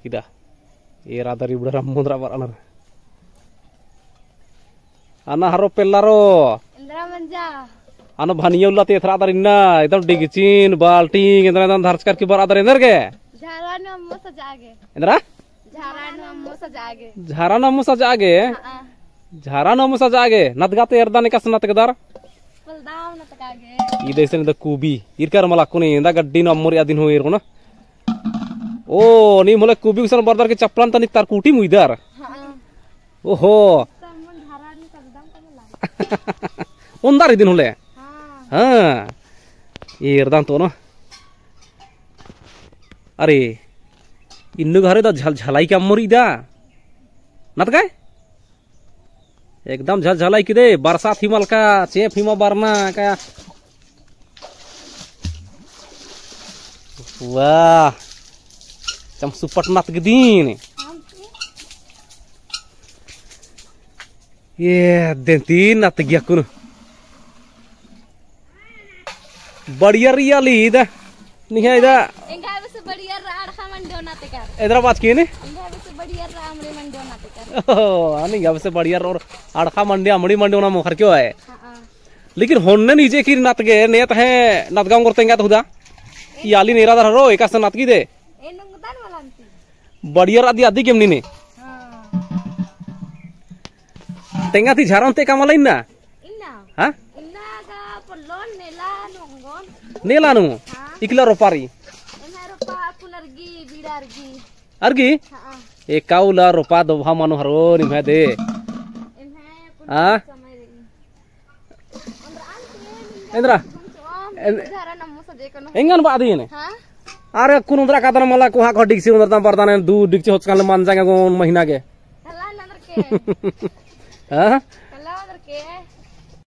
kida era dari budara mundra baranar ana haro pellaro Indra manja ana bhaniya ulla te thra darinna idam digichin balting indra dan dharch karke bar adar indar ke झारानो अम्मो सजागे indra झारानो अम्मो सजागे झारानो musa jage झारानो musa jage nadgate erdani kas natgdar पलदाव न तकागे ide sen da kubi irkar malakuni inda gaddi no ammori adin ho irgona o ni mole kubi usan bardar ke chaplan tani tar kuti muidar oho तमन झारानो सजदाम कमला ondar idin hole हां ha irdan to no अरे इन्नु घरे तो झलाई का अम्मोरी दा नत काय एकदम झलाई किदे बरसात हिमल का चेप हिमा बरना का वाह चम सुपट नत गदीन ये देंती नत गया कुन बढ़िया रियाली दा निहा इदा इंगा बस बढ़िया राड खमंडो नाते कर इधर बात की ने इंगा बस बढ़िया रामरे मंडो नाते कर नहीं अब से बढ़िया और अड़खा मंडी अमड़ी मंडी ना मुखर क्यों है हां लेकिन होने नीचे की नात गे नेत है नातगांव करते हैं तो याली नेरा दर रो एक नात की दे ए नुंगदान वालांती बढ़िया आदि आदि केमनी ने हां तेंगा थी झारन ते कामाला इन्ना इन्ना हां इन्ना का पल्लोन नेला नोंगोन नेलानु इकला रोपारी एना रोपा पुनर्गी बिडारगी अर्गी हां एकाउला रोपा दोभा मानु हरो निभा दे एना हां समय रे इंद्रा झारानो अम्मो सजे कनो एंगन बादी ने हां अरे कुनुद्रा कादन मला कोहा को डिक्सी उंदरता परदाने दू डिक्सी होचकाल मान जाएगा को महीना के हला नंदर के हां हला नंदर के